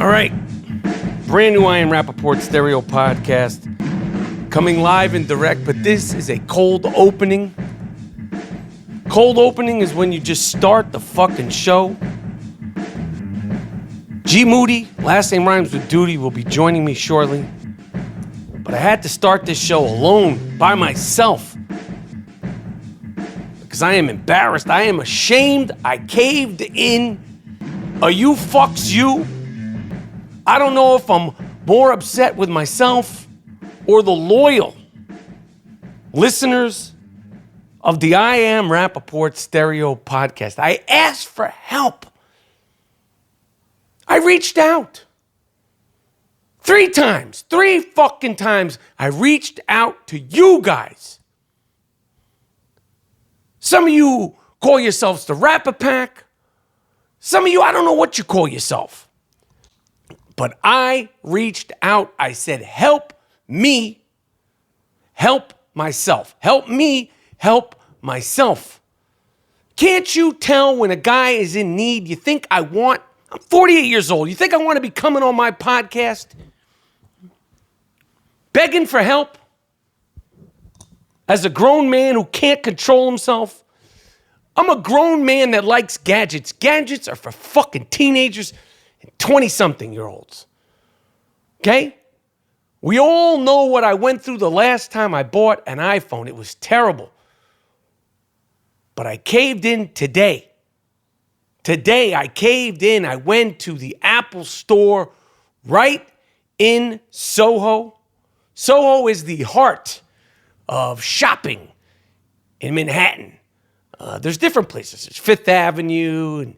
All right. Brand new Rapaport stereo podcast. Coming live and direct, but this is a cold opening. Cold opening is when you just start the fucking show. G. Moody, last name rhymes with duty, will be joining me shortly. But I had to start this show alone, by myself. Because I am embarrassed. I am ashamed. I caved in. Are you fucks you? I don't know if I'm more upset with myself or the loyal listeners of the Rapaport stereo podcast. I asked for help. I reached out. 3 fucking times. I reached out to you guys. Some of you call yourselves the Rapapack. Some of you, I don't know what you call yourself. But I reached out. I said, help me help myself. Help me help myself. Can't you tell when a guy is in need? You think I'm 48 years old. You think I want to be coming on my podcast begging for help as a grown man who can't control himself? I'm a grown man that likes gadgets. Gadgets are for fucking teenagers and 20-something-year-olds. Okay? We all know what I went through the last time I bought an iPhone. It was terrible. But I caved in today. Today, I caved in. I went to the Apple store right in Soho. Soho is the heart of shopping in Manhattan. There's different places. There's Fifth Avenue and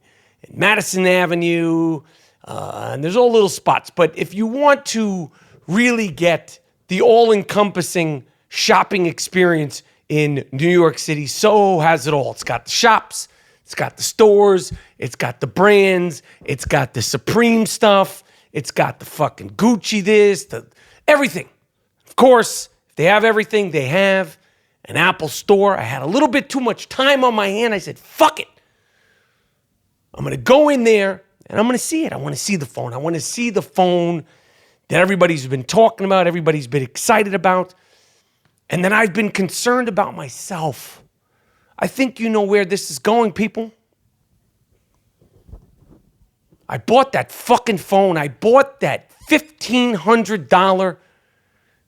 Madison Avenue, and there's all little spots. But if you want to really get the all-encompassing shopping experience in New York City, Soho has it all. It's got the shops, it's got the stores, it's got the brands, it's got the Supreme stuff, it's got the fucking Gucci everything. Of course, if they have everything, they have an Apple store. I had a little bit too much time on my hand. I said, fuck it. I'm going to go in there and I'm going to see it. I want to see the phone. I want to see the phone that everybody's been talking about, everybody's been excited about. And then I've been concerned about myself. I think you know where this is going, people. I bought that fucking phone. I bought that $1,500. It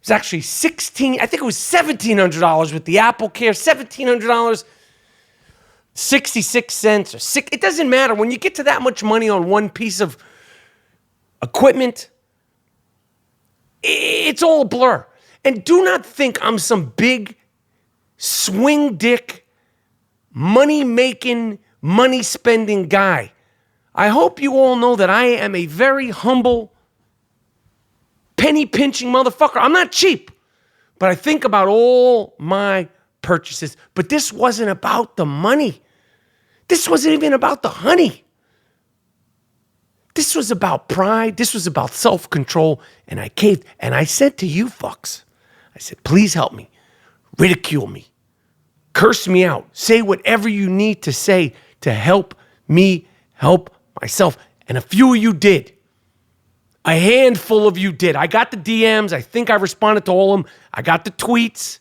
was actually I think it was $1,700 with the Apple Care. $1,700, 66 cents or six. It doesn't matter. When you get to that much money on one piece of equipment, it's all a blur. And do not think I'm some big swing dick, money-making, money-spending guy. I hope you all know that I am a very humble, penny-pinching motherfucker. I'm not cheap, but I think about all my purchases. But this wasn't about the money. This wasn't even about the honey. This was about pride. This was about self-control. And I caved. And I said to you fucks, I said, please help me. Ridicule me. Curse me out. Say whatever you need to say to help me help myself. And a few of you did. A handful of you did. I got the DMs. I think I responded to all of them. I got the tweets.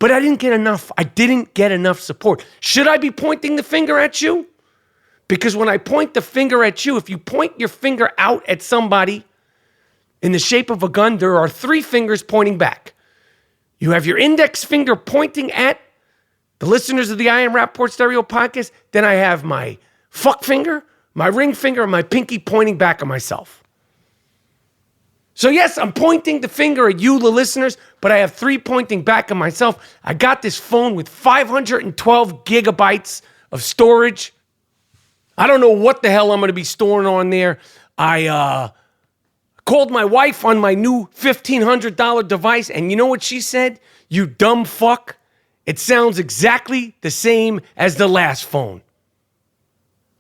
But I didn't get enough. I didn't get enough support. Should I be pointing the finger at you? Because when I point the finger at you, if you point your finger out at somebody in the shape of a gun, there are 3 fingers pointing back. You have your index finger pointing at the listeners of the Rapaport stereo podcast. Then I have my fuck finger, my ring finger, and my pinky pointing back at myself. So yes, I'm pointing the finger at you, the listeners, but I have 3 pointing back at myself. I got this phone with 512 gigabytes of storage. I don't know what the hell I'm going to be storing on there. I called my wife on my new $1,500 device, and you know what she said? You dumb fuck. It sounds exactly the same as the last phone.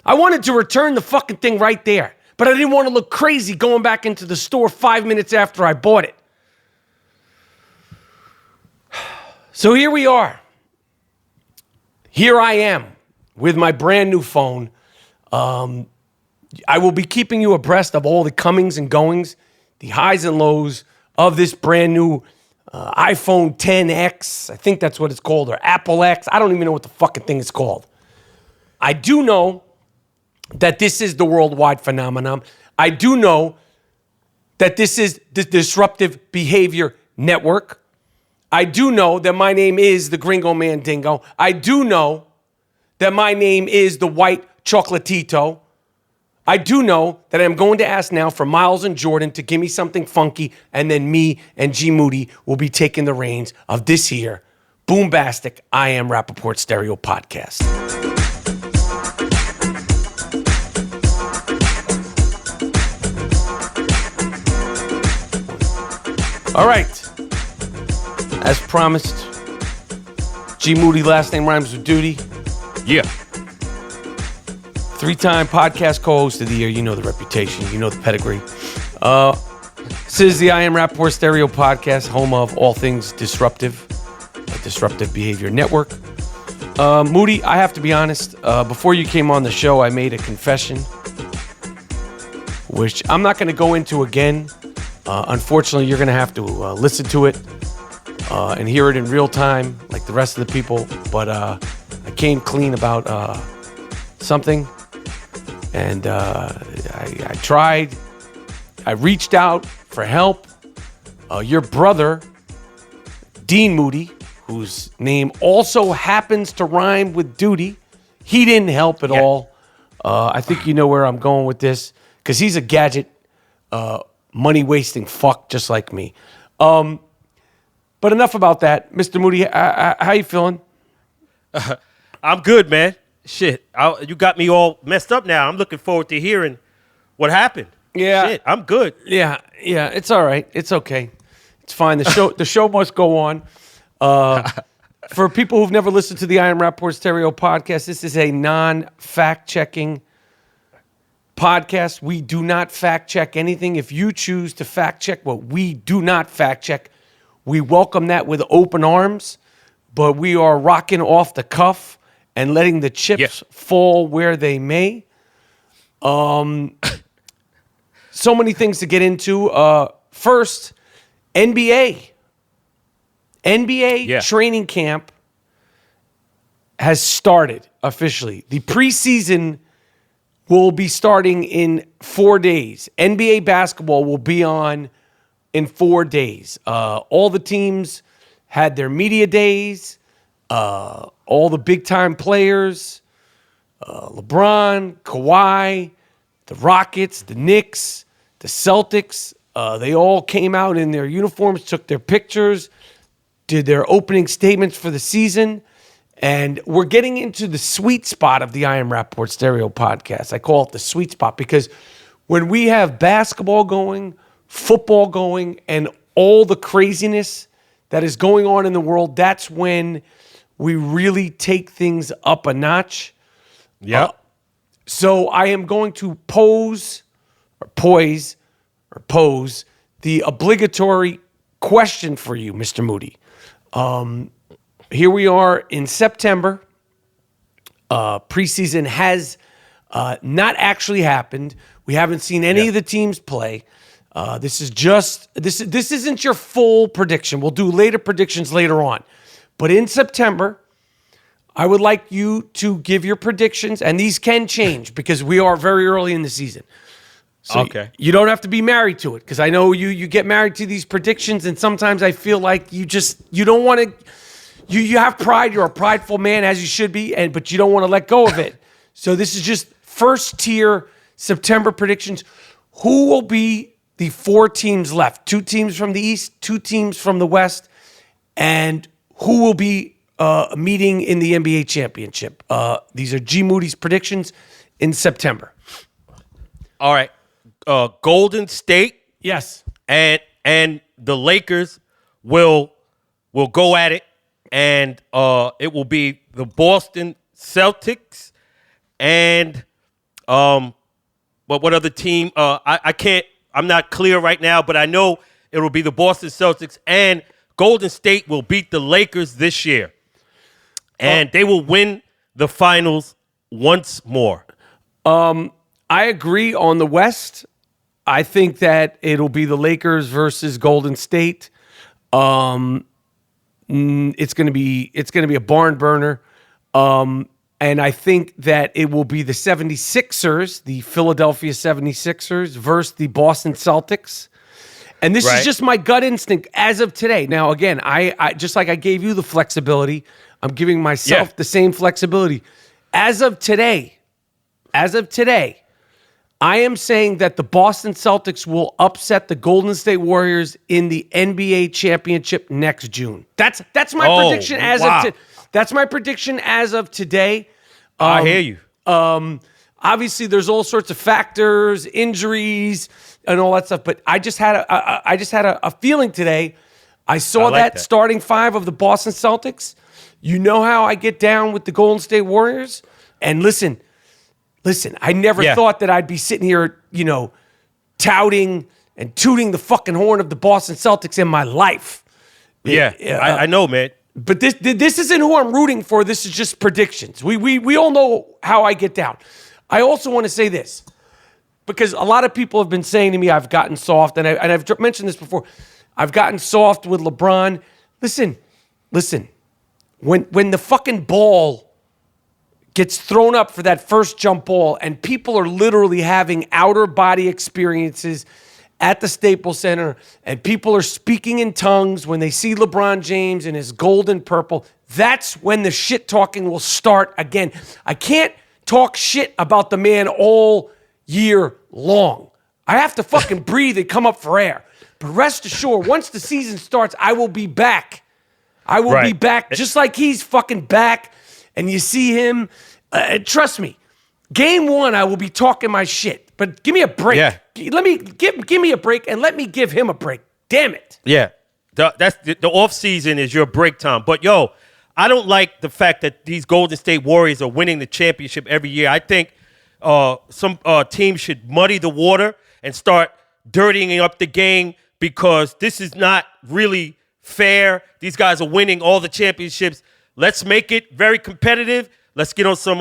I wanted to return the fucking thing right there, but I didn't want to look crazy going back into the store 5 minutes after I bought it. So here we are. Here I am with my brand new phone. I will be keeping you abreast of all the comings and goings, the highs and lows of this brand new iPhone XS. I think that's what it's called, or Apple X. I don't even know what the fucking thing is called. I do know that this is the worldwide phenomenon. I do know that this is the Disruptive Behavior Network. I do know that my name is the Gringo Mandingo. I do know that my name is the White Chocolatito. I do know that I'm going to ask now for Miles and Jordan to give me something funky, and then me and G Moody will be taking the reins of this here boombastic I Am Rapaport Stereo podcast. All right. As promised, G Moody, last name rhymes with duty. Yeah. 3-time podcast co-host of the year. You know the reputation. You know the pedigree. This is the I Am Rapaport Stereo podcast, home of all things disruptive, a Disruptive Behavior Network. Moody, I have to be honest. Before you came on the show, I made a confession, which I'm not going to go into again. Unfortunately, you're going to have to listen to it and hear it in real time like the rest of the people. But I came clean about something. And I tried. I reached out for help. Your brother, Dean Moody, whose name also happens to rhyme with duty, he didn't help at all. I think you know where I'm going with this, because he's a gadget, money-wasting fuck just like me. But enough about that. Mr. Moody, how you feeling? I'm good, man. Shit, you got me all messed up now. I'm looking forward to hearing what happened. Yeah. Shit, I'm good. Yeah, it's all right. It's okay. It's fine. The show must go on. For people who've never listened to the I Am Rapaport Stereo podcast, this is a non-fact-checking podcast. We do not fact-check anything. If you choose to fact-check what we do not fact-check, we welcome that with open arms, but we are rocking off the cuff and letting the chips fall where they may. So many things to get into. First, NBA. NBA training camp has started officially. The preseason will be starting in 4 days. NBA basketball will be on in 4 days. All the teams had their media days. All the big-time players, LeBron, Kawhi, the Rockets, the Knicks, the Celtics, they all came out in their uniforms, took their pictures, did their opening statements for the season, and we're getting into the sweet spot of the I Am Rapaport Stereo podcast. I call it the sweet spot because when we have basketball going, football going, and all the craziness that is going on in the world, that's when we really take things up a notch. Yeah. So I am going to pose the obligatory question for you, Mr. Moody. Here we are in September. Preseason has not actually happened. We haven't seen any of the teams play. This isn't your full prediction. We'll do later predictions later on. But in September, I would like you to give your predictions, and these can change because we are very early in the season. So okay. You don't have to be married to it, because I know you get married to these predictions, and sometimes I feel like you don't want to. You have pride. You're a prideful man, as you should be, but you don't want to let go of it. So this is just first tier September predictions. Who will be the 4 teams left? 2 teams from the East, 2 teams from the West, and who will be meeting in the NBA championship? These are G Moody's predictions in September. All right. Golden State. Yes. And the Lakers will go at it, and it will be the Boston Celtics and what other team? I can't. I'm not clear right now, but I know it will be the Boston Celtics, and Golden State will beat the Lakers this year, and they will win the finals once more. I agree on the West. I think that it'll be the Lakers versus Golden State. It's going to be a barn burner. And I think that it will be the 76ers, the Philadelphia 76ers versus the Boston Celtics. And this is just my gut instinct as of today. Now, again, I just like I gave you the flexibility, I'm giving myself the same flexibility. As of today, I am saying that the Boston Celtics will upset the Golden State Warriors in the NBA championship next June. That's my prediction that's my prediction as of today. I hear you. Obviously, there's all sorts of factors, injuries, and all that stuff. But I just had a feeling today. I saw that starting five of the Boston Celtics. You know how I get down with the Golden State Warriors. And listen, I never thought that I'd be sitting here, touting and tooting the fucking horn of the Boston Celtics in my life. I know, man. But this isn't who I'm rooting for. This is just predictions. We all know how I get down. I also want to say this, because a lot of people have been saying to me I've gotten soft, and I've mentioned this before. I've gotten soft with LeBron. Listen. When the fucking ball gets thrown up for that first jump ball, and people are literally having outer body experiences at the Staples Center, and people are speaking in tongues when they see LeBron James in his gold and purple, that's when the shit talking will start again. I can't talk shit about the man all year long. I have to fucking breathe and come up for air. But rest assured, once the season starts, I will be back. I will be back just like he's fucking back. And you see him, trust me, game one, I will be talking my shit. But give me a break. Yeah. Give me a break and let me give him a break. Damn it. Yeah. The off season is your break time. But yo, I don't like the fact that these Golden State Warriors are winning the championship every year. I think some teams should muddy the water and start dirtying up the game, because this is not really fair. These guys are winning all the championships. Let's make it very competitive. Let's get on some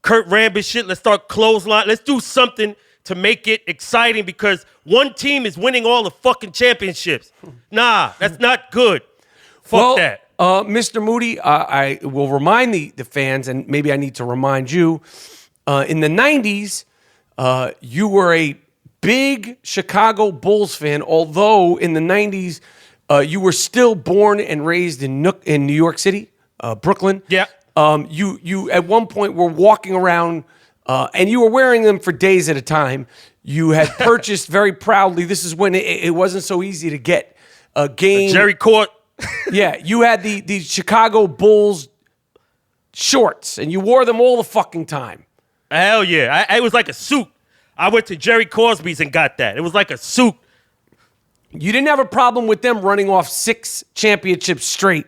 Kurt Rambis shit. Let's start clothesline. Let's do something to make it exciting, because one team is winning all the fucking championships. Nah, that's not good. Fuck that. Mr. Moody, I will remind the fans, and maybe I need to remind you, in the 90s, you were a big Chicago Bulls fan, although in the 90s, you were still born and raised in New York City, Brooklyn. Yeah. You at one point were walking around, and you were wearing them for days at a time. You had purchased very proudly. This is when it wasn't so easy to get a game. Jerry Court. Yeah, you had the Chicago Bulls shorts, and you wore them all the fucking time. Hell yeah. It was like a suit. I went to Jerry Cosby's and got that. It was like a suit. You didn't have a problem with them running off 6 championships straight.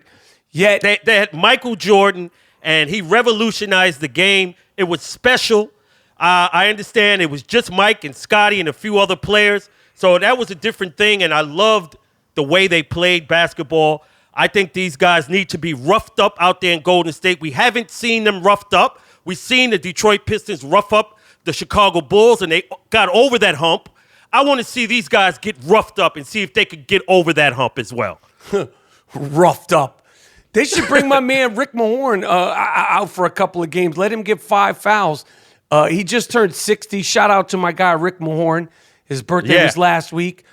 Yet they had Michael Jordan, and he revolutionized the game. It was special. I understand it was just Mike and Scotty and a few other players. So that was a different thing, and I loved the way they played basketball. I think these guys need to be roughed up out there in Golden State. We haven't seen them roughed up. We've seen the Detroit Pistons rough up the Chicago Bulls, and they got over that hump. I want to see these guys get roughed up and see if they could get over that hump as well. Roughed up. They should bring my man Rick Mahorn out for a couple of games. Let him get 5 fouls. He just turned 60. Shout out to my guy Rick Mahorn. His birthday was last week.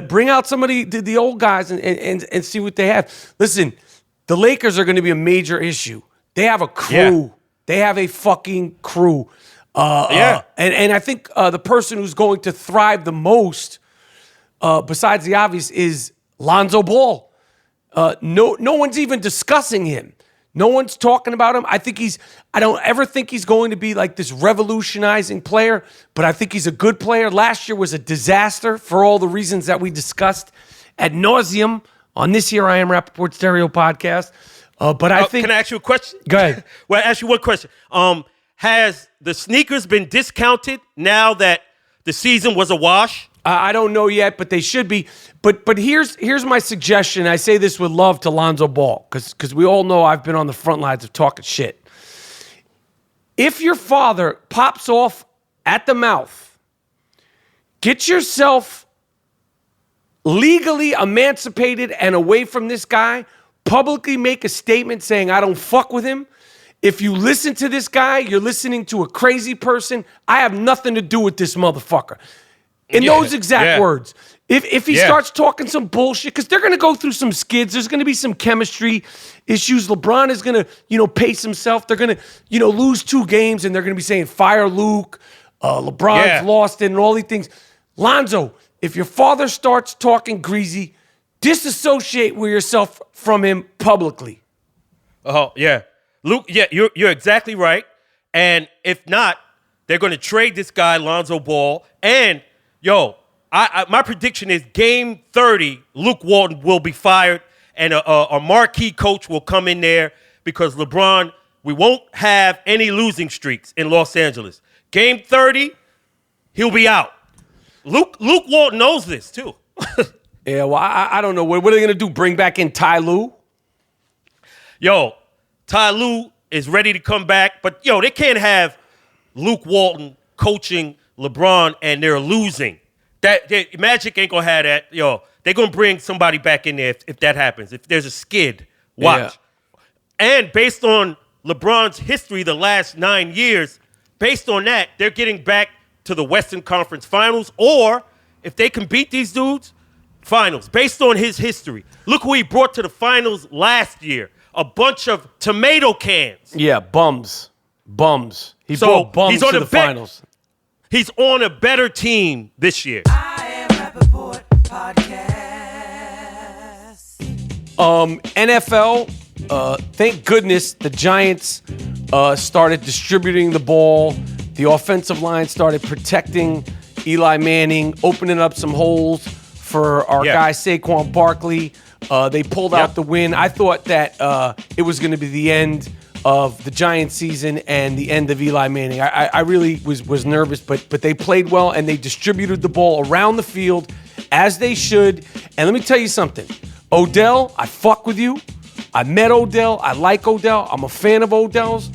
Bring out some of the old guys and see what they have. Listen, the Lakers are going to be a major issue. They have a crew. Yeah. They have a fucking crew. And I think the person who's going to thrive the most, besides the obvious, is Lonzo Ball. No one's even discussing him. No one's talking about him. I don't ever think he's going to be like this revolutionizing player, but I think he's a good player. Last year was a disaster for all the reasons that we discussed ad nauseum on this Here I Am Rapaport Stereo podcast. But I think... Can I ask you a question? Go ahead. Well, I'll ask you one question. Has the sneakers been discounted now that the season was a wash? I don't know yet, but they should be. But here's my suggestion. I say this with love to Lonzo Ball, because we all know I've been on the front lines of talking shit. If your father pops off at the mouth. Get yourself legally emancipated and away from this guy. Publicly make a statement saying, I don't fuck with him. If you listen to this guy, you're listening to a crazy person. I have nothing to do with this motherfucker. In those exact words. If he starts talking some bullshit, because they're going to go through some skids. There's going to be some chemistry issues. LeBron is going to, pace himself. They're going to, lose 2 games, and they're going to be saying, fire Luke. LeBron's lost it and all these things. Lonzo, if your father starts talking greasy, disassociate with yourself from him publicly. Oh, yeah. Luke, you're exactly right. And if not, they're going to trade this guy, Lonzo Ball. And, my prediction is game 30, Luke Walton will be fired, and a marquee coach will come in there because LeBron, we won't have any losing streaks in Los Angeles. Game 30, he'll be out. Luke Walton knows this, too. Yeah, well, I don't know. What are they going to do, bring back in Ty Lue? Ty Lue is ready to come back, but, they can't have Luke Walton coaching LeBron and they're losing. Magic ain't gonna have that. They're gonna bring somebody back in there if that happens. If there's a skid, watch. Yeah. And based on LeBron's history the last 9 years, based on that, they're getting back to the Western Conference Finals, or if they can beat these dudes, finals. Based on his history. Look who he brought to the finals last year. A bunch of tomato cans. Yeah, bums. He brought bums to the finals. He's on a better team this year. I am Rapaport Podcast. NFL, thank goodness the Giants started distributing the ball. The offensive line started protecting Eli Manning, opening up some holes for our guy Saquon Barkley. They pulled out the win. I thought that it was going to be the end of the Giants season and the end of Eli Manning. I really was nervous, but they played well and they distributed the ball around the field as they should. And let me tell you something. Odell, I fuck with you. I met Odell. I like Odell. I'm a fan of Odell's.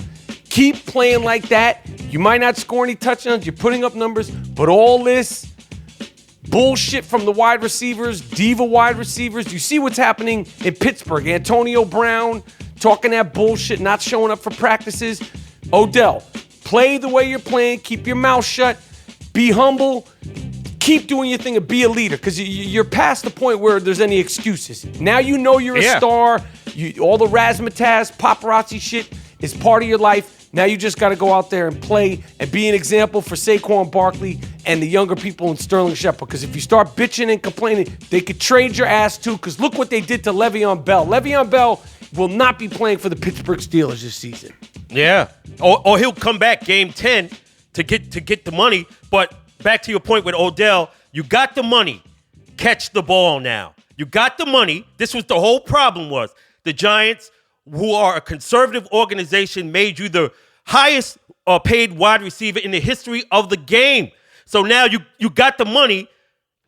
Keep playing like that. You might not score any touchdowns. You're putting up numbers, but all this bullshit from the wide receivers, diva wide receivers. You see what's happening in Pittsburgh. Antonio Brown talking that bullshit, not showing up for practices. Odell, play the way you're playing. Keep your mouth shut. Be humble. Keep doing your thing and be a leader, because you're past the point where there's any excuses. Now you know you're a star. All the razzmatazz, paparazzi shit is part of your life. Now you just got to go out there and play and be an example for Saquon Barkley and the younger people in Sterling Shepard. Because if you start bitching and complaining, they could trade your ass too. Because look what they did to Le'Veon Bell. Le'Veon Bell will not be playing for the Pittsburgh Steelers this season. Yeah, or he'll come back game 10 to get the money. But back to your point with Odell, you got the money. Catch the ball now. You got the money. This was the whole problem was. The Giants, who are a conservative organization, made you the highest paid wide receiver in the history of the game. So now you got the money.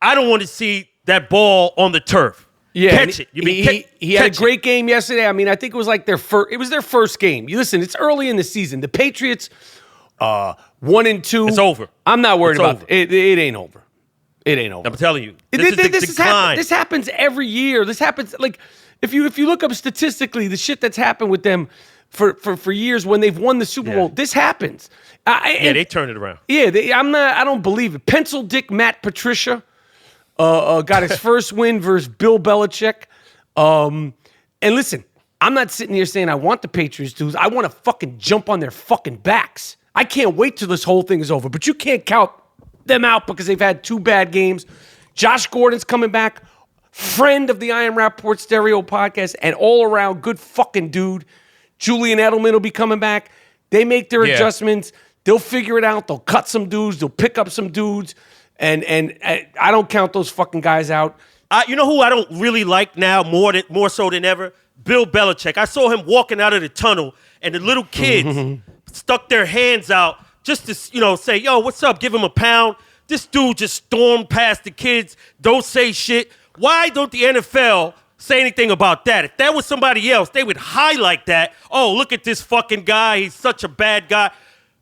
I don't want to see that ball on the turf. Yeah, catch it. He had a great game yesterday. I mean, I think it was like their first game. You listen, it's early in the season. The Patriots 1-2. It's over. I'm not worried about it. It ain't over. It ain't over. I'm telling you. This happens every year. This happens like if you look up statistically the shit that's happened with them for years when they've won the Super Bowl. This happens. They turn it around. Yeah, I don't believe it. Pencil Dick Matt Patricia got his first win versus Bill Belichick. And listen, I'm not sitting here saying I want the Patriots to lose. I want to fucking jump on their fucking backs. I can't wait till this whole thing is over. But you can't count them out because they've had 2 bad games. Josh Gordon's coming back. Friend of the I Am Rapaport Stereo podcast and all around good fucking dude. Julian Edelman will be coming back. They make their adjustments. They'll figure it out. They'll cut some dudes. They'll pick up some dudes. And I don't count those fucking guys out. You know who I don't really like now more so than ever? Bill Belichick. I saw him walking out of the tunnel, and the little kids stuck their hands out just to say, yo, what's up? Give him a pound. This dude just stormed past the kids. Don't say shit. Why don't the NFL say anything about that? If that was somebody else, they would highlight that. Oh, look at this fucking guy. He's such a bad guy.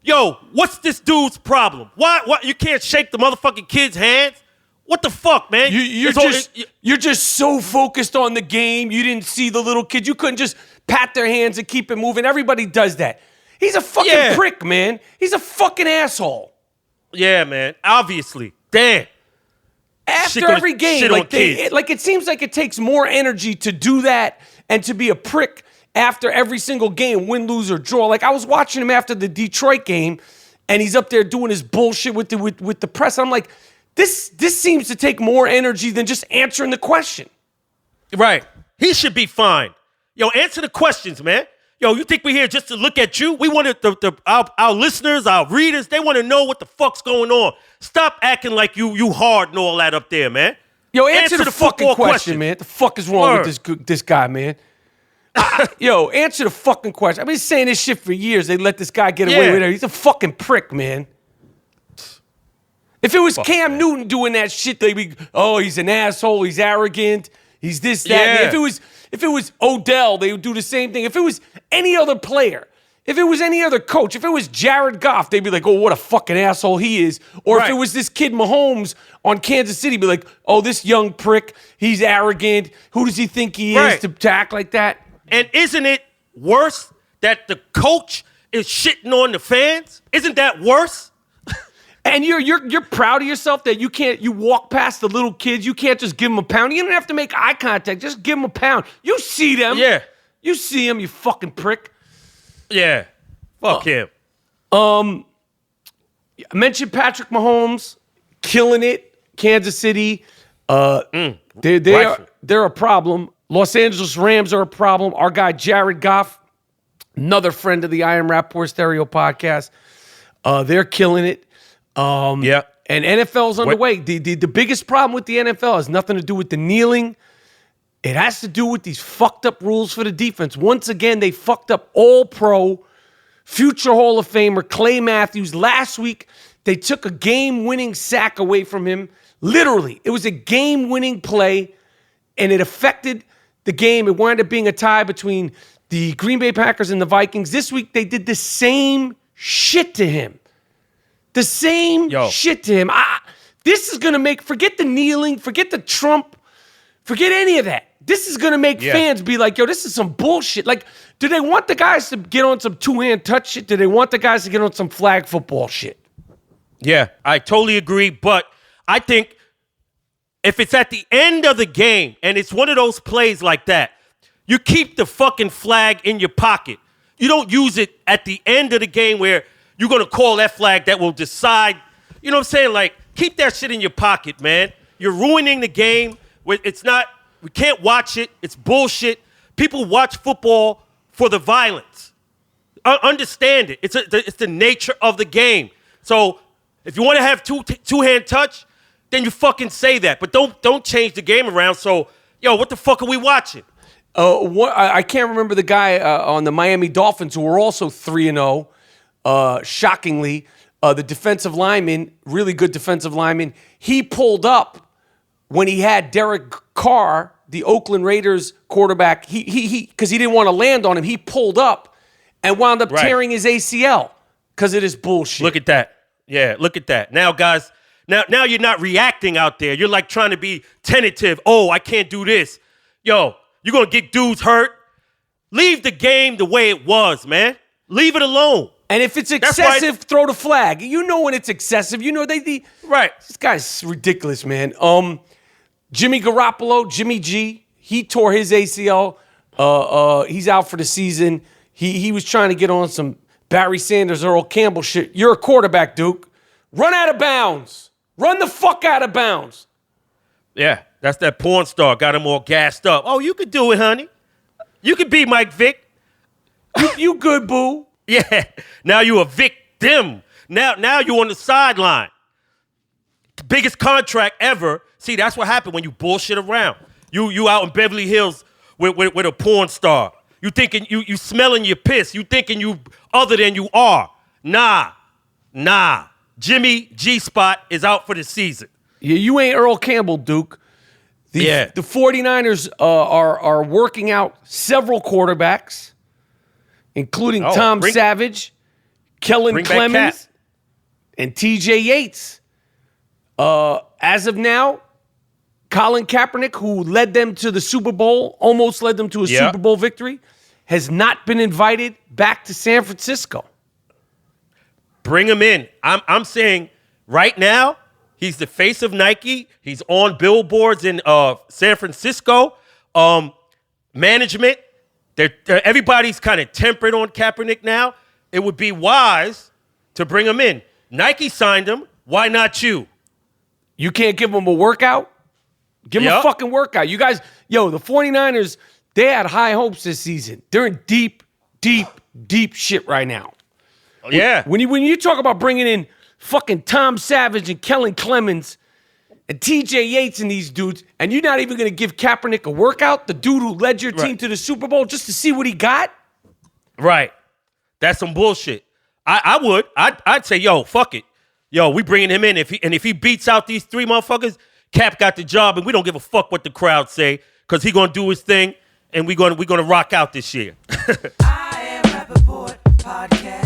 Yo, what's this dude's problem? Why you can't shake the motherfucking kid's hands? What the fuck, man? You're just so focused on the game. You didn't see the little kid. You couldn't just pat their hands and keep it moving. Everybody does that. He's a fucking prick, man. He's a fucking asshole. Yeah, man. Obviously. Damn. After every game, it seems like it takes more energy to do that and to be a prick after every single game, win, lose, or draw. Like, I was watching him after the Detroit game, and he's up there doing his bullshit with the press. I'm like, this seems to take more energy than just answering the question. Right. He should be fine. Yo, answer the questions, man. Yo, you think we're here just to look at you? We want our listeners, our readers, they want to know what the fuck's going on. Stop acting like you hard and all that up there, man. Yo, answer the fucking question, man. What the fuck is wrong with this guy, man? Yo, answer the fucking question. I've been saying this shit for years. They let this guy get away with it. He's a fucking prick, man. If it was Cam Newton doing that shit, they'd be, he's an asshole, he's arrogant, he's this, that. Yeah. If it was Odell, they would do the same thing. If it was any other player, if it was any other coach, if it was Jared Goff, they'd be like, what a fucking asshole he is. Or if it was this kid Mahomes on Kansas City, be like, this young prick, he's arrogant. Who does he think he is to act like that? And isn't it worse that the coach is shitting on the fans? Isn't that worse? And you're proud of yourself that you walk past the little kids, you can't just give them a pound. You don't have to make eye contact, just give them a pound. You see them. Yeah. You see them, you fucking prick. Yeah. Fuck him. I mentioned Patrick Mahomes killing it, Kansas City. They're a problem. Los Angeles Rams are a problem. Our guy Jared Goff, another friend of the I Am Rapaport Stereo podcast, they're killing it. And NFL's underway. The biggest problem with the NFL has nothing to do with the kneeling. It has to do with these fucked up rules for the defense. Once again, they fucked up All-Pro, future Hall of Famer Clay Matthews. Last week, they took a game-winning sack away from him. Literally, it was a game-winning play, and it affected the game. It wound up being a tie between the Green Bay Packers and the Vikings. This week, they did the same shit to him. The same shit to him. This is going to make, forget the kneeling, forget the Trump, forget any of that. This is going to make fans be like, this is some bullshit. Like, do they want the guys to get on some two-hand touch shit? Do they want the guys to get on some flag football shit? Yeah, I totally agree. But I think if it's at the end of the game and it's one of those plays like that, you keep the fucking flag in your pocket. You don't use it at the end of the game where you're going to call that flag that will decide. You know what I'm saying? Like, keep that shit in your pocket, man. You're ruining the game. We can't watch it. It's bullshit. People watch football for the violence. Understand it. It's the nature of the game. So if you want to have two-hand touch, then you fucking say that. But don't change the game around. So, what the fuck are we watching? I can't remember the guy on the Miami Dolphins who were also 3-0. Shockingly, the defensive lineman, really good defensive lineman, he pulled up when he had Derek Carr, the Oakland Raiders quarterback. He because he didn't want to land on him, he pulled up and wound up tearing his ACL because of this bullshit. Look at that. Yeah, look at that. Now, guys, now you're not reacting out there. You're like trying to be tentative. Oh, I can't do this. You're going to get dudes hurt. Leave the game the way it was, man. Leave it alone. And if it's excessive, throw the flag. You know when it's excessive. You know right. This guy's ridiculous, man. Jimmy Garoppolo, Jimmy G, he tore his ACL. He's out for the season. He was trying to get on some Barry Sanders, Earl Campbell shit. You're a quarterback, Duke. Run out of bounds. Run the fuck out of bounds. Yeah, that's that porn star. Got him all gassed up. Oh, you could do it, honey. You could be Mike Vick. You good, boo. Yeah, now you a victim. Now you on the sideline. Biggest contract ever. See, that's what happened when you bullshit around. You out in Beverly Hills with a porn star. You thinking you smelling your piss. You thinking you other than you are. Nah. Jimmy G-Spot is out for the season. Yeah, you ain't Earl Campbell, Duke. The 49ers are working out several quarterbacks, including Tom Savage, Kellen Bring back Clemens Cap. and TJ Yates. As of now, Colin Kaepernick, who led them to the Super Bowl, almost led them to a Yeah. Super Bowl victory, has not been invited back to San Francisco. Bring him in. I'm saying right now, he's the face of Nike. He's on billboards in San Francisco. Management, everybody's kind of temperate on Kaepernick now. It would be wise to bring him in. Nike signed him. Why not you? You can't give him a workout? Give him a Yep. fucking workout. You guys, the 49ers, they had high hopes this season. They're in deep, deep, deep shit right now. Yeah. When you talk about bringing in fucking Tom Savage and Kellen Clemens and TJ Yates and these dudes, and you're not even going to give Kaepernick a workout, the dude who led your team Right. to the Super Bowl, just to see what he got? Right. That's some bullshit. I would. I'd say, yo, fuck it. Yo, we bringing him in. If he beats out these three motherfuckers, Cap got the job, and we don't give a fuck what the crowd say, because he gonna do his thing, and we gonna rock out this year. I am Rapaport Podcast.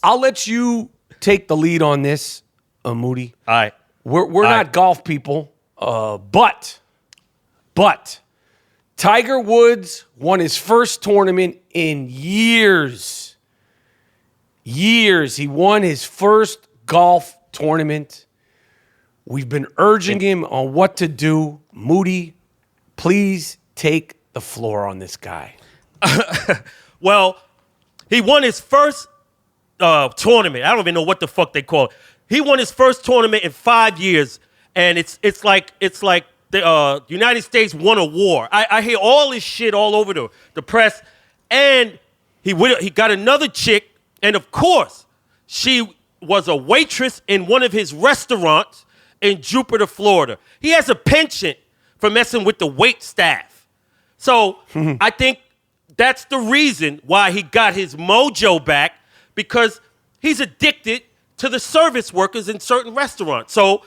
I'll let you take the lead on this, Moody. All right. We're not golf people, but Tiger Woods won his first tournament in years. He won his first golf tournament. We've been urging him on what to do. Moody, please take the floor on this guy. Well, he won his first tournament. I don't even know what the fuck they call it. He won his first tournament in 5 years, and it's like the United States won a war. I hear all this shit all over the press, and he got another chick, and of course, she was a waitress in one of his restaurants in Jupiter, Florida. He has a penchant for messing with the wait staff. So I think that's the reason why he got his mojo back, because he's addicted to the service workers in certain restaurants. So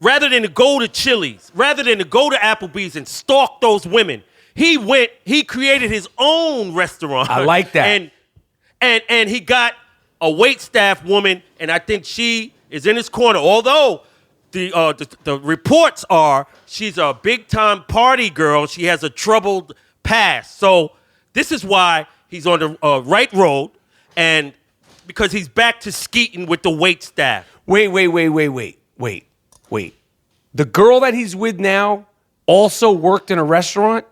rather than to go to Chili's, rather than to go to Applebee's and stalk those women, he created his own restaurant. I like that. And he got a wait staff woman, and I think she is in his corner. Although the reports are she's a big-time party girl. She has a troubled past. So this is why he's on the right road, and because he's back to skeeting with the wait staff. Wait. The girl that he's with now also worked in a restaurant?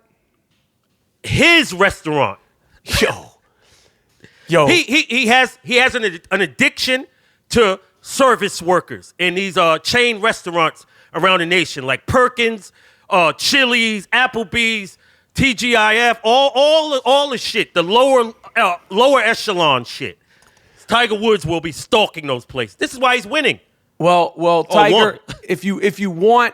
His restaurant. Yo. He has an addiction to service workers in these chain restaurants around the nation, like Perkins, Chili's, Applebee's, TGIF, all the shit, the lower echelon shit. Tiger Woods will be stalking those places. This is why he's winning. Well, Tiger, one. if you want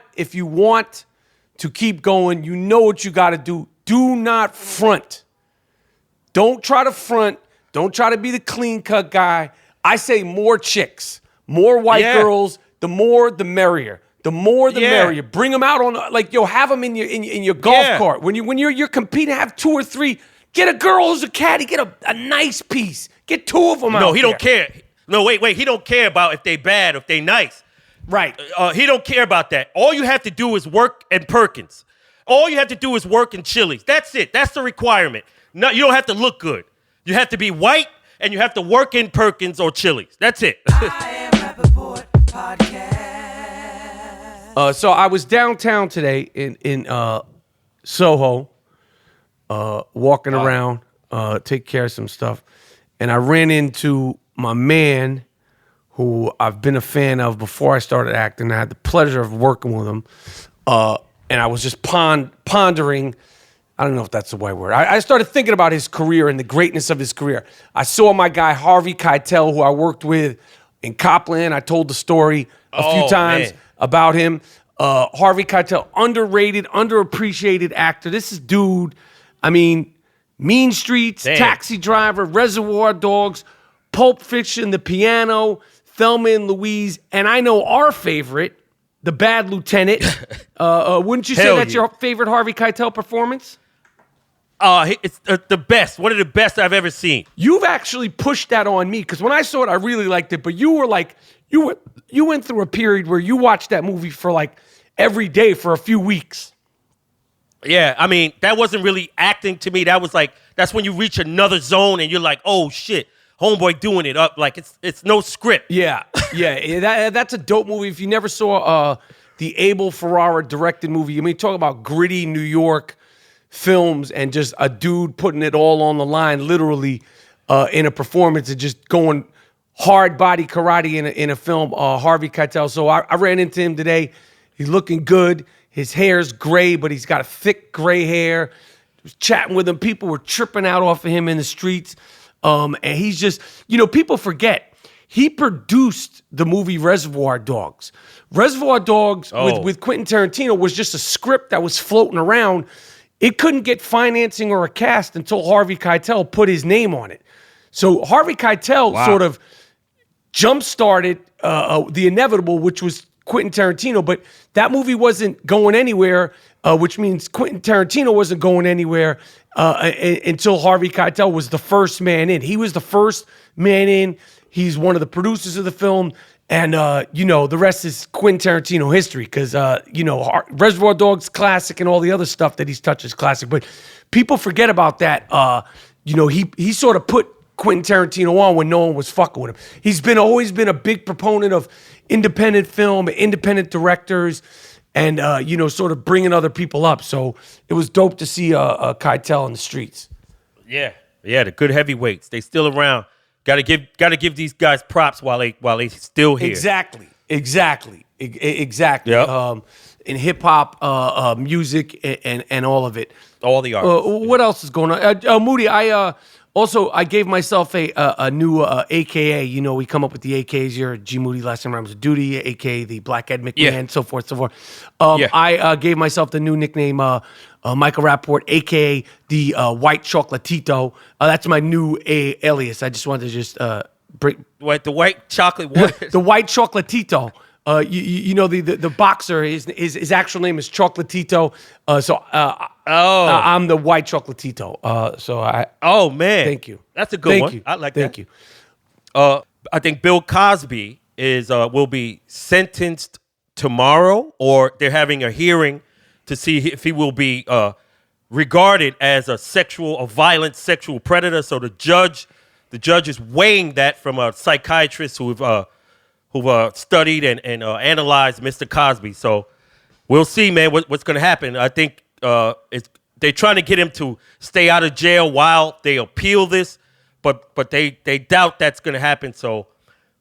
to keep going, you know what you got to do. Do not front. Don't try to front. Don't try to be the clean cut guy. I say more chicks, more white girls. The more, the merrier. The more, the merrier. Bring them out on have them in your golf cart. When you're competing, have 2 or 3. Get a girl who's a caddy. Get a nice piece. Get 2 of them out. No, he don't care. No, wait. He don't care about if they bad, if they nice. Right. He don't care about that. All you have to do is work in Perkins. All you have to do is work in Chili's. That's it. That's the requirement. No, you don't have to look good. You have to be white, and you have to work in Perkins or Chili's. That's it. I am Rapaport Podcast. So I was downtown today in Soho, walking around, take care of some stuff, and I ran into my man, who I've been a fan of before I started acting. I had the pleasure of working with him, and I was just pondering. I don't know if that's the right word. I started thinking about his career and the greatness of his career. I saw my guy Harvey Keitel, who I worked with in Copland. I told the story a few times about him. Harvey Keitel, underrated, underappreciated actor. This is dude, Mean Streets, Taxi Driver, Reservoir Dogs, Pulp Fiction, The Piano, Thelma and Louise, and I know our favorite, The Bad Lieutenant. Wouldn't you say that's your favorite Harvey Keitel performance? It's the best. One of the best I've ever seen. You've actually pushed that on me because when I saw it, I really liked it. But you were like, you went through a period where you watched that movie for like every day for a few weeks. Yeah, I mean, that wasn't really acting to me. That was like, that's when you reach another zone and you're like, oh shit, homeboy doing it up. Like it's no script. Yeah. That's a dope movie. If you never saw the Abel Ferrara directed movie, I mean, talk about gritty New York films and just a dude putting it all on the line, literally in a performance and just going hard body karate in a film. Harvey Keitel. So I ran into him today. He's looking good. His hair's gray, but he's got a thick gray hair. I was chatting with him. People were tripping out off of him in the streets. And he's just, people forget. He produced the movie Reservoir Dogs. Reservoir Dogs with Quentin Tarantino was just a script that was floating around. It couldn't get financing or a cast until Harvey Keitel put his name on it. So Harvey Keitel sort of jump-started the inevitable, which was Quentin Tarantino, but that movie wasn't going anywhere, which means Quentin Tarantino wasn't going anywhere until Harvey Keitel was the first man in. He was the first man in. He's one of the producers of the film, and the rest is Quentin Tarantino history because Reservoir Dogs classic and all the other stuff that he's touched is classic. But people forget about that. He sort of put Quentin Tarantino on when no one was fucking with him. He's always been a big proponent of independent film, independent directors, and sort of bringing other people up. So it was dope to see Keitel in the streets. Yeah, the good heavyweights. They still around. Got to give these guys props while they still here. Exactly. Yep. In hip hop, music, and all of it. All the artists. What else is going on? Moody, I gave myself a new AKA. We come up with the AKAs here. G Moody, last name rhymes with duty, AKA the Black Ed McMahon, so forth, so forth. I gave myself the new nickname, Michael Rapaport, AKA the White Chocolatito. That's my new alias. I just wanted to bring... What, the white chocolate what? The White Chocolatito. The boxer, his actual name is Chocolatito. I'm the White Chocolatito. Oh man, thank you. That's a good one. You. I like that. Thank you. I think Bill Cosby will be sentenced tomorrow, or they're having a hearing to see if he will be regarded as a violent sexual predator. So the judge is weighing that from a psychiatrist who've studied and analyzed Mr. Cosby. So we'll see, man, what's going to happen. I think they're trying to get him to stay out of jail while they appeal this, but they doubt that's going to happen. So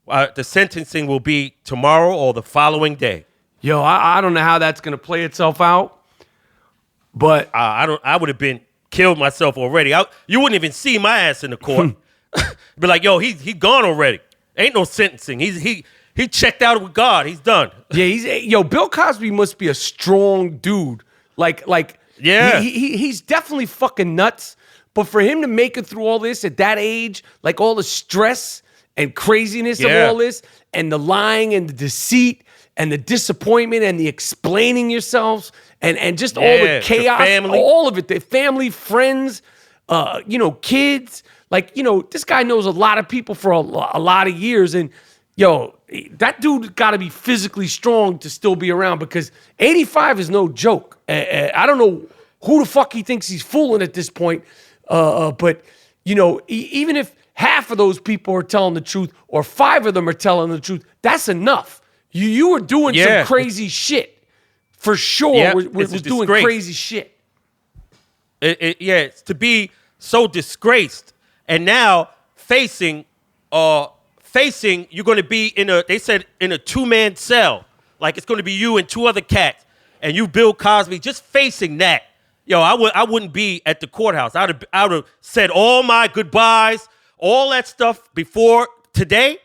the sentencing will be tomorrow or the following day. Yo, I don't know how that's going to play itself out, but I would have been killed myself already. You wouldn't even see my ass in the court. Be like, yo, he gone already. Ain't no sentencing. He checked out with God. He's done. Yeah, Bill Cosby must be a strong dude. Yeah. He's definitely fucking nuts. But for him to make it through all this at that age, like all the stress and craziness of all this, and the lying and the deceit and the disappointment and the explaining yourselves and just all the chaos, all of it, the family, friends, kids. This guy knows a lot of people for a lot of years. And, that dude got to be physically strong to still be around because 85 is no joke. I don't know who the fuck he thinks he's fooling at this point. But, even if half of those people are telling the truth or 5 of them are telling the truth, that's enough. You were doing some crazy shit. For sure, yeah, was doing crazy shit. It's to be so disgraced. And now facing, you're going to be in a 2-man cell. Like it's going to be you and 2 other cats. And you, Bill Cosby, just facing that. Yo, I wouldn't be at the courthouse. I would have said all my goodbyes, all that stuff before today.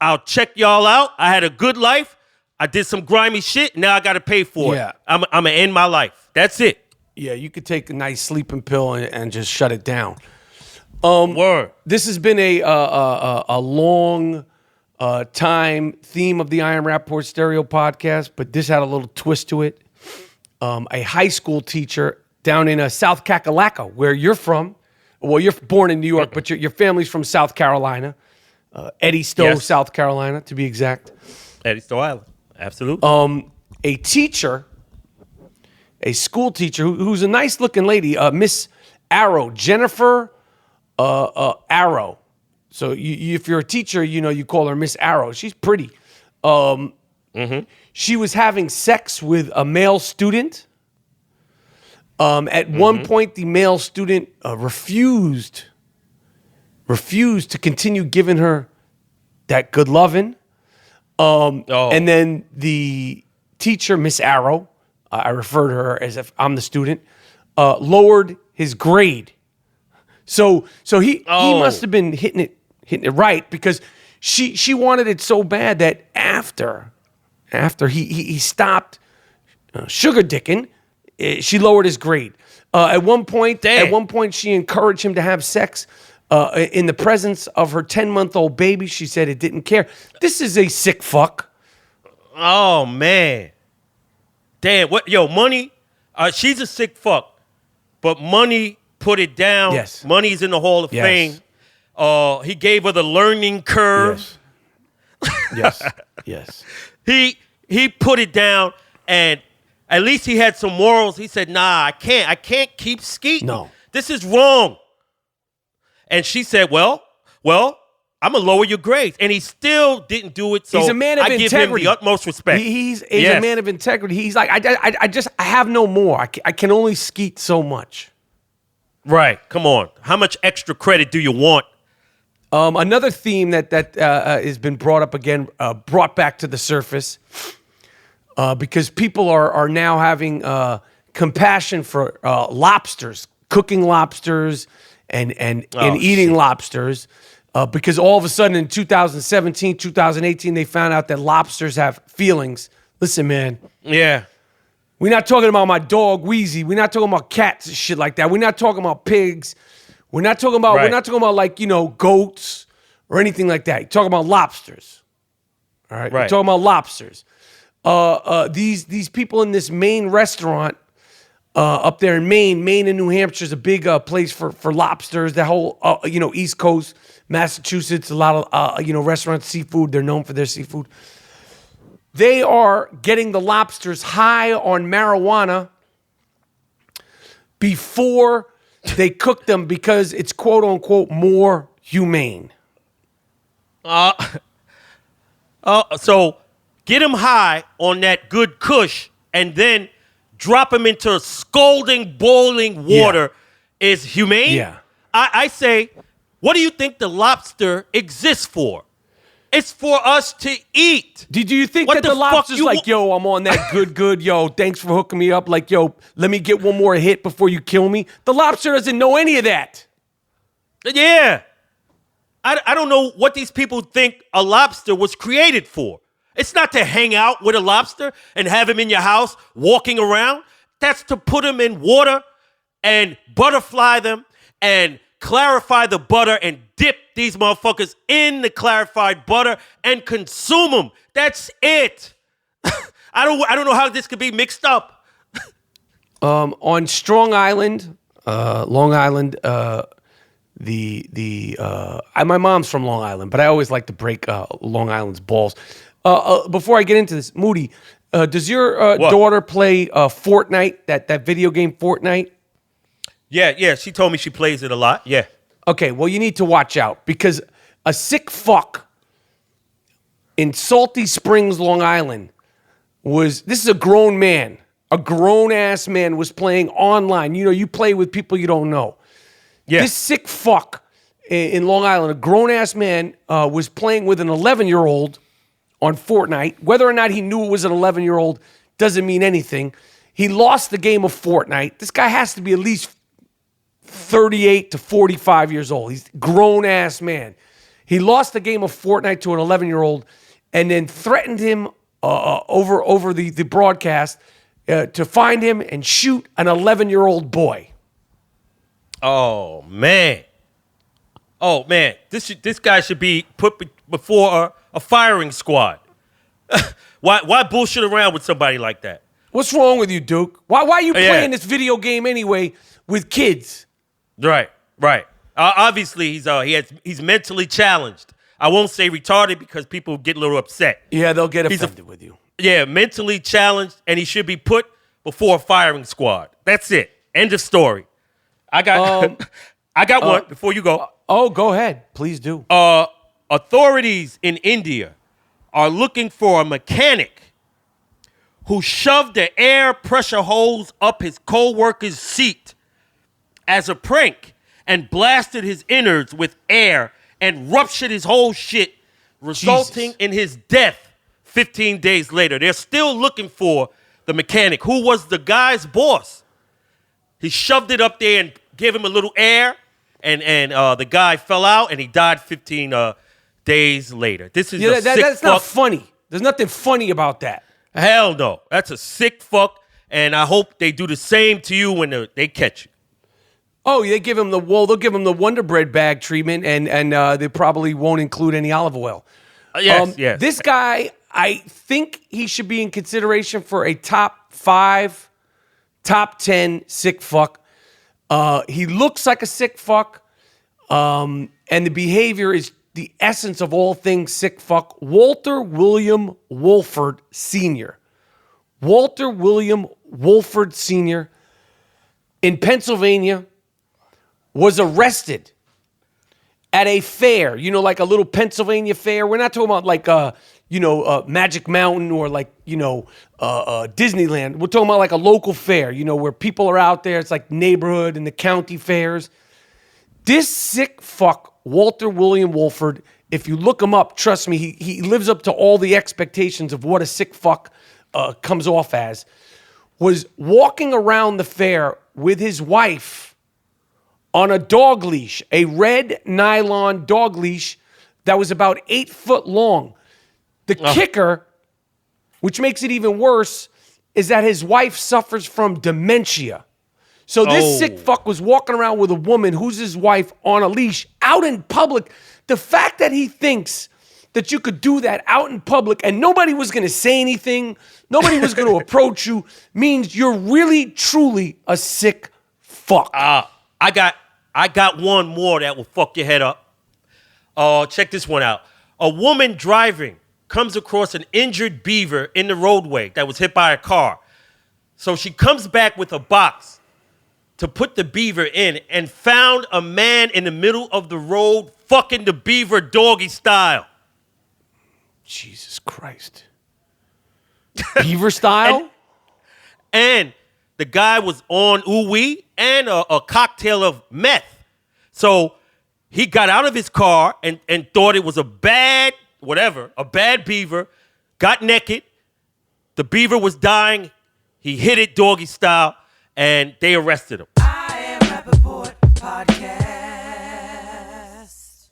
I'll check y'all out. I had a good life. I did some grimy shit. Now I got to pay for it. I'm going to end my life. That's it. Yeah, you could take a nice sleeping pill and just shut it down. Word. This has been a long time theme of the I Am Rapaport Stereo podcast, but this had a little twist to it. A high school teacher down in South Kakalaka, where you're from. Well, you're born in New York, but your family's from South Carolina. Eddie Stowe, Yes. South Carolina, to be exact. Eddie Stowe Island. Absolutely. A teacher, a school teacher, who's a nice-looking lady, Miss Arrow, Jennifer Arrow. So if you're a teacher, you call her Miss Arrow. She's pretty. She was having sex with a male student. At one point, the male student refused to continue giving her that good loving. And then the teacher, Miss Arrow, I refer to her as if I'm the student, lowered his grade. So he must have been hitting it right, because she wanted it so bad that after he stopped sugar dicking, she lowered his grade. At one point, she encouraged him to have sex in the presence of her 10-month-old baby. She said it didn't care. This is a sick fuck. Oh, man. Damn. What? Yo, Money, she's a sick fuck. But Money put it down. Yes. Money's in the Hall of Fame. He gave her the learning curve. Yes. He put it down, and at least he had some morals. He said, nah, I can't keep skeeting. No. This is wrong. And she said, well, I'm going to lower your grades. And he still didn't do it, so he's a man of I give integrity. him the utmost respect. He's a man of integrity. He's like, I have no more. I can only skeet so much. Right. Come on. How much extra credit do you want? Another theme that has been brought up again, brought back to the surface, because people are now having compassion for lobsters, cooking lobsters and eating lobsters, because all of a sudden in 2017, 2018, they found out that lobsters have feelings. Listen, man. Yeah. We're not talking about my dog Wheezy. We're not talking about cats and shit like that. We're not talking about pigs. We're not talking about like, goats or anything like that. You're talking about lobsters. All right. We're talking about lobsters. These people in this Maine restaurant up there in Maine and New Hampshire is a big place for lobsters. The whole East Coast, Massachusetts, a lot of restaurants, seafood. They're known for their seafood. They are getting the lobsters high on marijuana before they cook them, because it's quote unquote more humane. So get him high on that good kush and then drop him into scalding, boiling water is humane? Yeah. I say, what do you think the lobster exists for? It's for us to eat. Did you think What that the the fuck lobster's you like, yo, I'm on that good, yo, thanks for hooking me up. Like, yo, let me get one more hit before you kill me. The lobster doesn't know any of that. Yeah. I don't know what these people think a lobster was created for. It's not to hang out with a lobster and have him in your house walking around. That's to put him in water and butterfly them and clarify the butter and dip these motherfuckers in the clarified butter and consume them. That's it. I don't know how this could be mixed up. On Strong Island, Long Island, my mom's from Long Island, but I always like to break Long Island's balls. Before I get into this, Moody, does your daughter play Fortnite, that video game Fortnite? Yeah, she told me she plays it a lot. Yeah. Okay, well, you need to watch out, because a sick fuck in Salty Springs, Long Island, this is a grown man, a grown-ass man was playing online. You play with people you don't know. Yeah. This sick fuck in Long Island, a grown-ass man, was playing with an 11-year-old on Fortnite. Whether or not he knew it was an 11-year-old doesn't mean anything. He lost the game of Fortnite. This guy has to be at least 38 to 45 years old. He's a grown-ass man. He lost the game of Fortnite to an 11-year-old and then threatened him over the broadcast to find him and shoot an 11-year-old boy. Oh, man. This guy should be put before a firing squad. Why bullshit around with somebody like that? What's wrong with you, Duke? Why are you Yeah. playing this video game anyway with kids? Right. Obviously, he's mentally challenged. I won't say retarded because people get a little upset. Yeah, they'll get He's offended with you. Yeah, mentally challenged, and he should be put before a firing squad. That's it. End of story. I got one before you go. Oh, go ahead. Please do. Authorities in India are looking for a mechanic who shoved the air pressure hose up his co-worker's seat as a prank and blasted his innards with air and ruptured his whole shit, resulting in his death 15 days later. They're still looking for the mechanic who was the guy's boss. He shoved it up there and gave him a little air, and the guy fell out and he died 15 days later. This is that's not funny. There's nothing funny about that. Hell no. That's a sick fuck, and I hope they do the same to you when they catch you. Oh, they'll give him the Wonder Bread bag treatment, and they probably won't include any olive oil. Yes. This guy, I think he should be in consideration for a top 5, top 10 sick fuck. He looks like a sick fuck, and the behavior is the essence of all things sick fuck. Walter William Wolford Sr. Walter William Wolford Sr. in Pennsylvania was arrested at a fair, like a little Pennsylvania fair. We're not talking about like, Magic Mountain or like, Disneyland. We're talking about like a local fair, where people are out there. It's like neighborhood and the county fairs. This sick fuck, Walter William Wolford, if you look him up, trust me, he lives up to all the expectations of what a sick fuck comes off as, was walking around the fair with his wife on a dog leash, a red nylon dog leash that was about 8 foot long. The kicker, which makes it even worse, is that his wife suffers from dementia. So this sick fuck was walking around with a woman who's his wife on a leash out in public. The fact that he thinks that you could do that out in public and nobody was going to say anything, nobody was going to approach you, means you're really, truly a sick fuck. I got one more that will fuck your head up. Check this one out. A woman driving comes across an injured beaver in the roadway that was hit by a car. So she comes back with a box to put the beaver in and found a man in the middle of the road fucking the beaver doggy style. Jesus Christ. Beaver style? And the guy was on ooh-wee and a cocktail of meth. So he got out of his car and thought it was a bad beaver, got naked. The beaver was dying. He hit it doggy style, and they arrested him. I am Rapaport Podcast.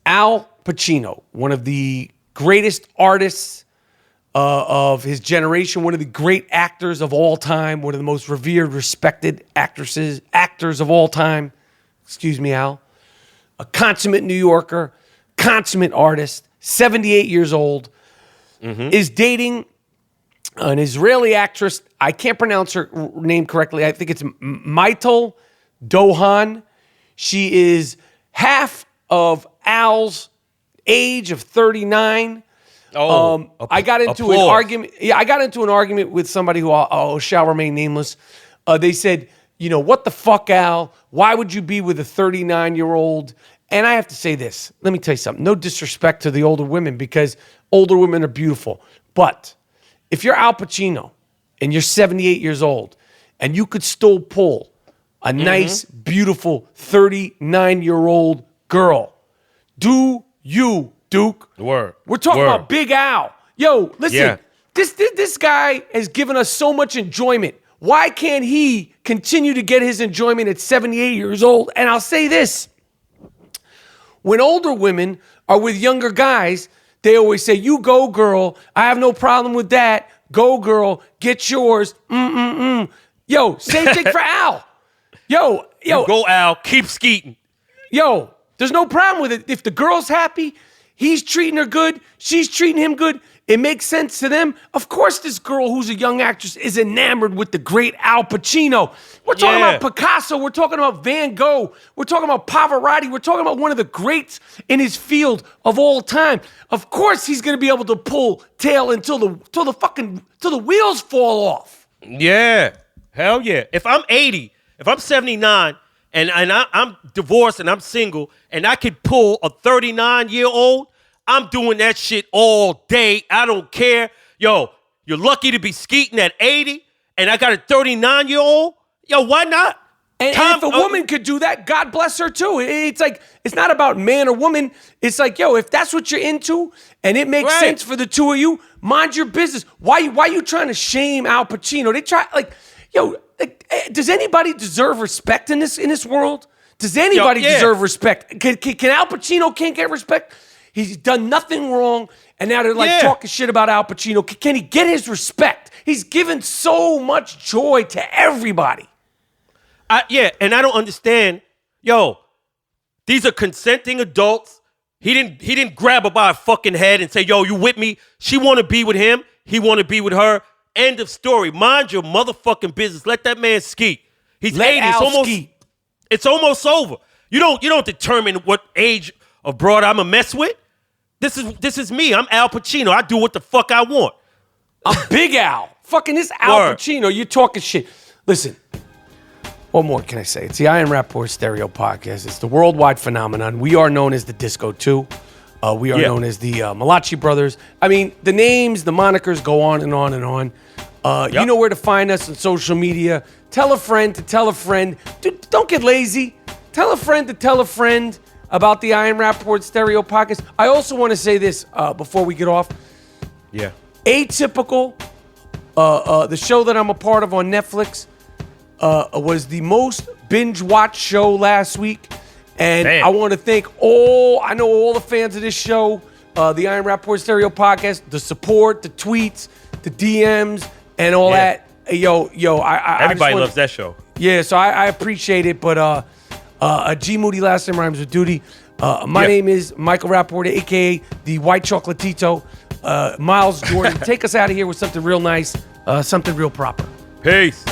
Al Pacino, one of the greatest artists of his generation, one of the great actors of all time, one of the most revered, respected actors of all time. Excuse me, Al. A consummate New Yorker, consummate artist, 78 years old, is dating an Israeli actress. I can't pronounce her name correctly. I think it's Meitel Dohan. She is half of Al's age of 39. I got into an argument. Yeah, I got into an argument with somebody who shall remain nameless. They said, what the fuck, Al? Why would you be with a 39-year-old? And I have to say this. Let me tell you something. No disrespect to the older women, because older women are beautiful. But if you're Al Pacino and you're 78 years old and you could still pull a nice, beautiful 39-year-old girl, do you, Duke? Word. We're talking about Big Al. Yo, listen. This guy has given us so much enjoyment. Why can't he continue to get his enjoyment at 78 years old? And I'll say this. When older women are with younger guys, they always say, you go, girl. I have no problem with that. Go, girl. Get yours. Yo, same thing for Al. Yo. Go, Al. Keep skeeting. Yo, there's no problem with it. If the girl's happy, he's treating her good, she's treating him good. It makes sense to them. Of course, this girl who's a young actress is enamored with the great Al Pacino. We're talking about Picasso. We're talking about Van Gogh. We're talking about Pavarotti. We're talking about one of the greats in his field of all time. Of course, he's going to be able to pull tail until the wheels fall off. Yeah. Hell yeah. If I'm 80, if I'm 79, and I'm divorced and I'm single, and I could pull a 39-year-old, I'm doing that shit all day. I don't care. Yo, you're lucky to be skeeting at 80, and I got a 39-year-old. Yo, why not? And if a woman could do that, God bless her too. It's like, it's not about man or woman. It's like, yo, if that's what you're into and it makes sense for the two of you, mind your business. Why you trying to shame Al Pacino? They try, like, yo, like, does anybody deserve respect in this world? Does anybody deserve respect? Can Al Pacino can't get respect? He's done nothing wrong, and now they're like talking shit about Al Pacino. Can he get his respect? He's given so much joy to everybody. And I don't understand. Yo, these are consenting adults. He didn't grab her by a fucking head and say, yo, you with me? She want to be with him. He want to be with her. End of story. Mind your motherfucking business. Let that man ski. He's 80. It's almost over. You don't determine what age of broad I'm a mess with. This is me. I'm Al Pacino. I do what the fuck I want. I'm Big Al. Fucking this Al Pacino. You're talking shit. Listen, what more can I say? It's the I Am Rapaport Stereo Podcast. It's the worldwide phenomenon. We are known as the Disco 2. We are known as the Malachi Brothers. I mean, the names, the monikers go on and on and on. You know where to find us on social media. Tell a friend to tell a friend. Dude, don't get lazy. Tell a friend to tell a friend about the I Am Rapaport Stereo Podcast. I also want to say this before we get off. Yeah. Atypical, the show that I'm a part of on Netflix, was the most binge-watched show last week. And I want to thank all the fans of this show, the I Am Rapaport Stereo Podcast, the support, the tweets, the DMs, and all that. Everybody loves that show. Yeah, so I appreciate it, but G Moody, last name rhymes with duty. My name is Michael Rapaport, a.k.a. the White Chocolatito. Miles Jordan, take us out of here with something real nice, something real proper. Peace.